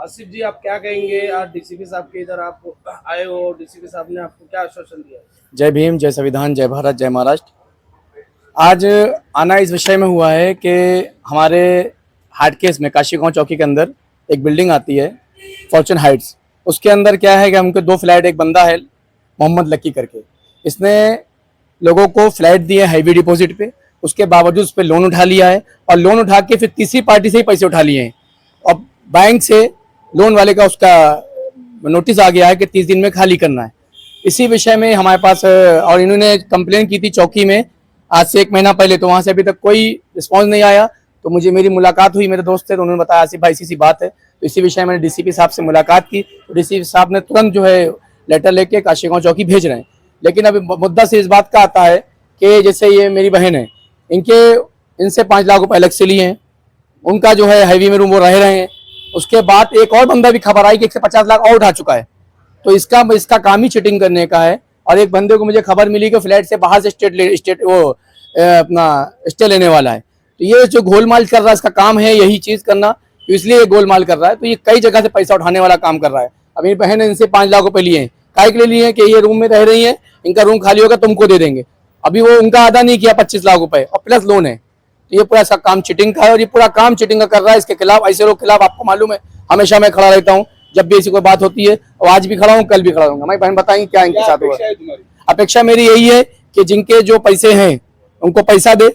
आसिफ जी, आप क्या कहेंगे? आज डीसीपी साहब के इधर आप आए हो, डीसीपी साहब ने आपको क्या आश्वासन दिया? जय भीम, जय संविधान, जय भारत, जय महाराष्ट्र। आज आना इस विषय में हुआ है कि हमारे हार्ड केस में काशी गांव चौकी के अंदर एक बिल्डिंग आती है, फॉर्चून हाइट्स। उसके अंदर क्या है कि हमको दो फ्लैट, एक बंदा है मोहम्मद लकी करके, इसने लोगों को फ्लैट दिए हैवी डिपॉजिट पे, उसके बावजूद उस पर लोन उठा लिया है और लोन उठा के फिर तीसरी पार्टी से ही पैसे उठा लिए हैं। और बैंक से लोन वाले का उसका नोटिस आ गया है कि 30 दिन में खाली करना है। इसी विषय में हमारे पास और इन्होंने कंप्लेन की थी चौकी में आज से 1 महीना पहले, तो वहां से अभी तक कोई रिस्पॉन्स नहीं आया। तो मुझे मेरी मुलाकात हुई, मेरे दोस्त थे, तो उन्होंने बताया आसिफ भाई ऐसी सी बात है। तो इसी विषय में मैंने डीसीपी साहब से मुलाकात की, तो डीसीपी साहब ने तुरंत जो है लेटर लेके काशीगांव चौकी भेज रहे हैं। लेकिन अभी मुद्दा से इस बात का आता है कि जैसे ये मेरी बहन है, इनसे 5 लाख रुपए अलग से लिए हैं, उनका जो है हैवी में रूम वो रह रहे हैं। उसके बाद एक और बंदा भी खबर आई कि 150 लाख और उठा चुका है। तो इसका काम ही चीटिंग करने का है। और एक बंदे को मुझे खबर मिली कि फ्लैट से बाहर से अपना स्टे लेने वाला है। तो ये जो गोलमाल कर रहा है, इसका काम है यही चीज करना, तो इसलिए ये गोलमाल कर रहा है। तो ये कई जगह से पैसा उठाने वाला काम कर रहा है। अब मेरी बहन ने इनसे 5 लाख रुपए लिए हैं, काय के लिए लिए हैं कि ये रूम में रह रही है, इनका रूम खाली होगा तुमको दे देंगे। अभी वो उनका अदा नहीं किया 25 लाख रुपए और प्लस लोन है। तो ये पूरा इसका काम चीटिंग का है और ये पूरा काम चीटिंग का कर रहा है। इसके खिलाफ, ऐसे लोग खिलाफ आपको मालूम है हमेशा मैं खड़ा रहता हूँ, जब भी ऐसी कोई बात होती है। और आज भी खड़ा हूँ, कल भी खड़ा रहूंगा। हमारी बहन बताएंगे क्या इनके साथ हुआ। अपेक्षा मेरी यही है कि जिनके जो पैसे हैं उनको पैसा दे,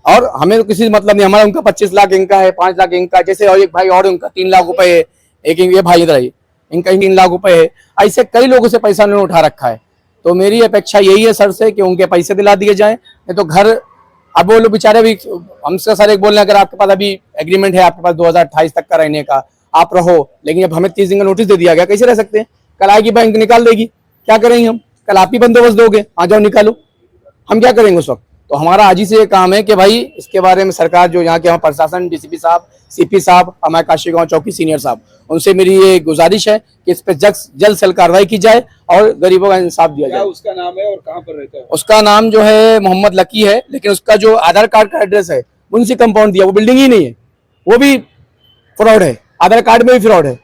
और हमें तो किसी से मतलब नहीं। हमारा उनका 25 लाख इनका है, 5 लाख इनका, जैसे और एक भाई और उनका 3 लाख रुपए है, एक ये भाई इधर है, इनका 3 लाख रुपए है। ऐसे कई लोगों से पैसा उन्होंने उठा रखा है। तो मेरी अपेक्षा यही है सर से कि उनके पैसे दिला दिए जाए, नहीं तो घर, अब वो लोग बेचारे भी हमसे सर एक बोल रहे हैं अगर आपके पास अभी एग्रीमेंट है, आपके पास 2028 तक का रहने का, आप रहो। लेकिन अब हमें 30 दिन का नोटिस दे दिया गया, कैसे रह सकते हैं? कल आएगी बैंक निकाल देगी, क्या करेंगे हम? कल आप ही बंदोबस्त दोगे, आ जाओ निकालो, हम क्या करेंगे उस वक्त? तो हमारा आज ही से ये काम है कि भाई इसके बारे में सरकार, जो यहाँ के हमारे प्रशासन, डीसीपी साहब, सीपी साहब, हमारे काशीगांव चौकी सीनियर साहब, उनसे मेरी ये गुजारिश है कि इस पर जल्द से जल्द कार्रवाई की जाए और गरीबों का इंसाफ दिया जाए। उसका नाम है और कहाँ पर रहता है? उसका नाम जो है मोहम्मद लकी है, लेकिन उसका जो आधार कार्ड का एड्रेस है मुंशी कंपाउंड दिया, वो बिल्डिंग ही नहीं है, वो भी फ्रॉड है, आधार कार्ड में भी फ्रॉड है।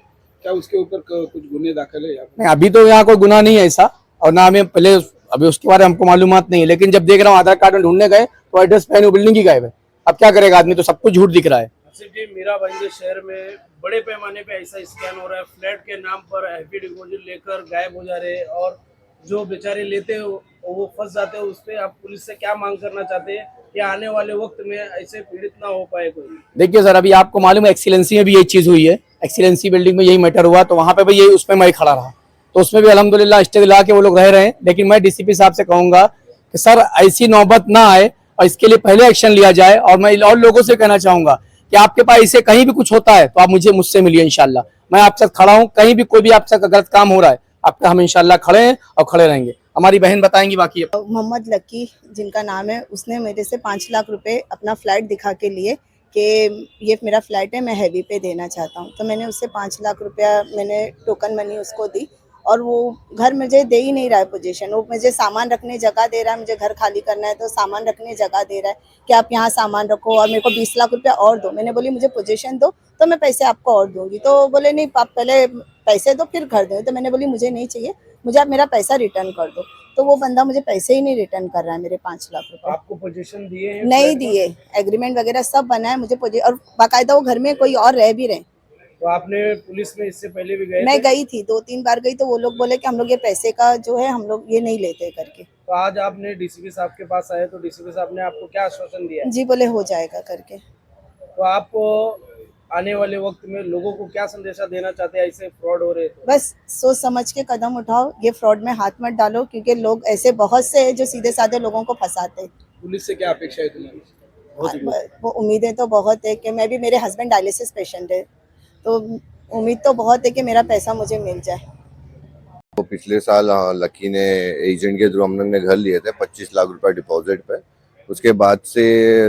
क्या उसके ऊपर कुछ गुने दाखिल है? नहीं, अभी तो यहाँ कोई गुनाह नहीं है ऐसा, और ना हमें पहले अभी उसके बारे में हमको मालूमात नहीं है। लेकिन जब देख रहा हूँ आधार कार्ड में ढूंढने गए तो एड्रेस पे वो बिल्डिंग ही गायब है। अब क्या करेगा आदमी, तो सब कुछ झूठ दिख रहा है। आसिफ जी, मीराभाई शहर में बड़े पैमाने पे ऐसा स्कैम हो रहा है, फ्लैट के नाम पर हैवी डिपॉजिट लेकर गायब हो जा रहे हैं, और जो बेचारे लेते हैं वो फंस जाते हैं। उस पर आप पुलिस से क्या मांग करना चाहते हैं कि आने वाले वक्त में ऐसे पीड़ित ना हो पाए कोई? देखिए सर, अभी आपको मालूम है एक्सीलेंसी में भी यही चीज हुई है, एक्सीलेंसी बिल्डिंग में यही मैटर हुआ, तो वहां पे भी यही, उसमें मैं खड़ा रहा, तो उसमें भी अल्हम्दुलिल्लाह स्टे दिला के वो लोग रह रहे हैं। लेकिन मैं डीसीपी साहब से कहूंगा कि सर ऐसी नौबत ना आए और इसके लिए पहले एक्शन लिया जाए। और मैं और लोगों से कहना चाहूंगा कि आपके पास इसे कहीं भी कुछ होता है तो आप मुझसे मिलिए, इंशाल्लाह मैं आपसे खड़ा हूँ। कहीं भी कोई भी आपसे गलत काम हो रहा है, आपका हम इंशाल्लाह खड़े हैं और खड़े रहेंगे। हमारी बहन बताएंगी बाकी। मोहम्मद लकी जिनका नाम है, उसने मेरे से 5 लाख रुपए अपना फ्लैट दिखा के लिए कि ये मेरा फ्लैट है, मैं हैवी पे देना चाहता हूँ। तो मैंने उससे 5 लाख रुपया मैंने टोकन मनी उसको दी, और वो घर मुझे दे ही नहीं रहा है पोजीशन। वो मुझे सामान रखने जगह दे रहा है, मुझे घर खाली करना है तो सामान रखने जगह दे रहा है कि आप यहाँ सामान रखो और मेरे को 20 लाख रुपया और दो। मैंने बोली मुझे पोजीशन दो तो मैं पैसे आपको और दूंगी। तो बोले नहीं, आप पहले पैसे दो फिर घर दो। तो मैंने बोली मुझे नहीं चाहिए, मुझे आप मेरा पैसा रिटर्न कर दो। तो वो बंदा मुझे पैसे ही नहीं रिटर्न कर रहा है, मेरे 5 लाख रुपए। आपको पोजीशन दिए हैं? नहीं दिए, एग्रीमेंट वगैरह सब बना है मुझे और बाकायदा वो घर में कोई और रह भी रहे। तो आपने पुलिस में इससे पहले भी गए? मैं गई थी, 2-3 बार गई, तो वो लोग बोले कि हम लोग ये पैसे का जो है हम लोग ये नहीं लेते करके। तो आज आपने डीसीपी साहब के पास आए, तो डीसीपी साहब ने आपको क्या आश्वासन दिया? जी बोले हो जाएगा करके। तो आप आने वाले वक्त में लोगों को क्या संदेशा देना चाहते हैं ऐसे फ्रॉड हो रहे तो? बस सोच समझ के कदम उठाओ, ये फ्रॉड में हाथ मत डालो, क्योंकि लोग ऐसे बहुत से हैं जो सीधे साधे लोगों को फंसाते हैं। पुलिस से क्या अपेक्षा है तुम्हारी? वो उम्मीदें तो बहुत है कि मैं भी, मेरे हस्बैंड डायलिसिस पेशेंट है, तो उम्मीद तो बहुत है कि मेरा पैसा मुझे मिल जाए। तो पिछले साल लकी ने एजेंट के थ्रू हम लोग ने घर लिए थे 25 लाख रुपए डिपॉजिट पे। उसके बाद से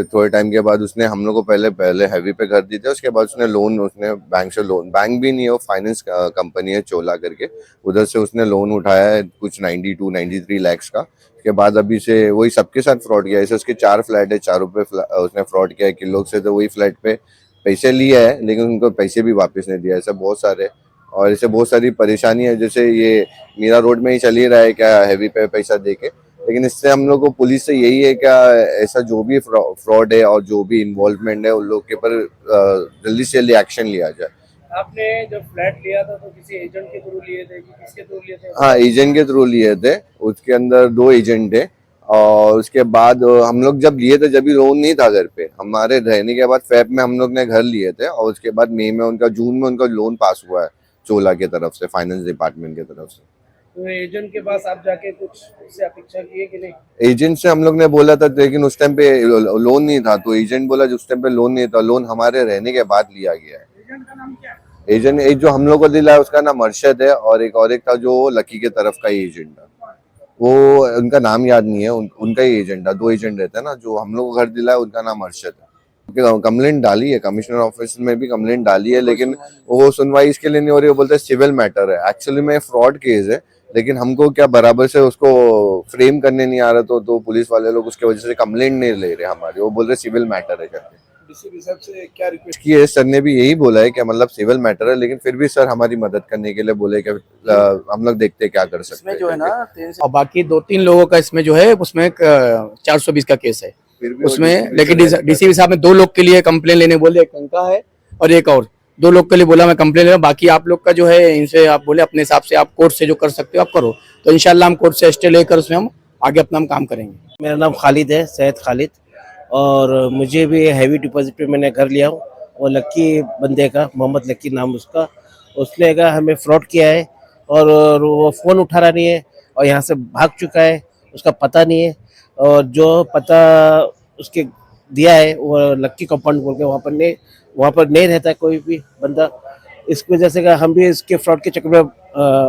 थोड़े टाइम के बाद उसने हम लोग को पहले हैवी पे घर दिए थे। उसके बाद उसने बैंक से लोन, बैंक भी नहीं है वो, फाइनेंस कंपनी है चोला करके, उधर से उसने लोन उठाया है कुछ 92-93 लाख का। उसके बाद अभी से वही सबके साथ फ्रॉड किया। ऐसे उसके 4 फ्लैट है, चारों पे उसने फ्रॉड किया है। किन लोग से तो वही फ्लैट पे पैसे लिए है लेकिन उनको पैसे भी वापस नहीं दिया। ऐसा बहुत सारे, और ऐसे बहुत सारी परेशानी है। जैसे ये मीरा रोड में ही चल ही रहा है क्या हैवी पे पैसा दे के, लेकिन इससे हम लोग को पुलिस से यही है क्या ऐसा जो भी फ्रॉड है और जो भी इन्वॉल्वमेंट है उन लोग के ऊपर जल्दी से जल्दी एक्शन लिया जाए। आपने जब फ्लैट लिया था तो किसी एजेंट के थ्रू लिए थे कि किसके थ्रू लिए थे? हाँ, एजेंट के थ्रू लिए थे। उसके अंदर 2 एजेंट थे, और उसके बाद हम लोग जब लिए थे जब भी लोन नहीं था घर पे, हमारे रहने के बाद फेब में हम लोग ने घर लिए थे, और उसके बाद मई में उनका, जून में उनका लोन पास हुआ है चोला की तरफ से, फाइनेंस डिपार्टमेंट की तरफ से। तो एजेंट के पास आप जाके कुछ उससे अपेक्षा किए कि नहीं? एजेंट से हम लोग ने बोला था, लेकिन उस टाइम पे लोन नहीं था, तो एजेंट बोला उस टाइम पे लोन नहीं था, लोन हमारे रहने के बाद लिया गया है। एजेंट का नाम क्या है? एजेंट एक जो हम लोग को दिला है उसका नाम अरशद है, और एक था जो लकी के तरफ का ही एजेंट था, वो उनका नाम याद नहीं है, उनका ही एजेंट था। 2 एजेंट रहते हैं ना, जो हम लोग को घर दिला है उनका नाम अरशद है। कंप्लेंट डाली है, कमिश्नर ऑफिस में भी कंप्लेंट डाली है, लेकिन वो सुनवाई इसके लिए नहीं हो रही। वो बोलते हैं सिविल मैटर है, एक्चुअली में फ्रॉड केस है, लेकिन हमको क्या बराबर से उसको फ्रेम करने नहीं आ रहा, तो पुलिस वाले लोग उसके वजह से कंप्लेंट नहीं ले रहे हमारी, वो बोल रहे सिविल मैटर है करके। डीसीपी साहब से क्या रिक्वेस्ट की है, सर ने भी यही बोला है कि मतलब सिविल मैटर है, लेकिन फिर भी सर हमारी मदद करने के लिए बोले कि हम लोग देखते हैं क्या कर सकते इसमें हैं। जो है ना और बाकी 2-3 लोगों का इसमें जो है उसमें 420 का केस है फिर भी उसमें, लेकिन डीसीपी साहब ने 2 लोग के लिए कंप्लेन लेने बोले, एक उनका है और एक और 2 लोग के लिए बोला मैं कंप्लेन ले रहा हूं। बाकी आप लोग का जो है इनसे आप बोले अपने हिसाब से आप कोर्ट से जो कर सकते हो आप करो, तो इंशाल्लाह हम कोर्ट से स्टे लेकर उसमें हम आगे अपना हम काम करेंगे। मेरा नाम खालिद है, सैयद खालिद, और मुझे भी हैवी डिपॉजिट पे मैंने घर लिया हूँ। वो लक्की बंदे का, मोहम्मद लक्की नाम उसका, उसने कहा हमें फ्रॉड किया है, और वो फ़ोन उठा रहा नहीं है और यहाँ से भाग चुका है, उसका पता नहीं है, और जो पता उसके दिया है वो लक्की कंपाउंड बोल के वहाँ पर नहीं रहता है कोई भी बंदा। इसकी वजह से हम भी इसके फ्रॉड के चक्कर में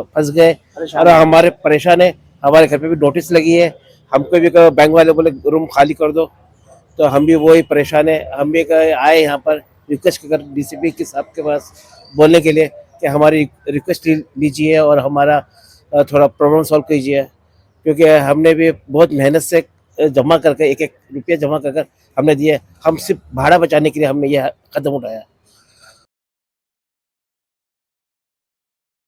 फंस गए और हमारे परेशान है। हमारे घर पे भी नोटिस लगी है, हमको भी बैंक वाले बोले रूम खाली कर दो, तो हम भी वही परेशान है। हम भी आए यहाँ पर रिक्वेस्ट कर डीसीपी के साहब के पास बोलने के लिए कि हमारी रिक्वेस्ट लीजिए और हमारा थोड़ा प्रॉब्लम सॉल्व कीजिए, क्योंकि हमने भी बहुत मेहनत से जमा करके 1-1 रुपया जमा कर हमने दिए। हम सिर्फ भाड़ा बचाने के लिए हमने यह कदम उठाया।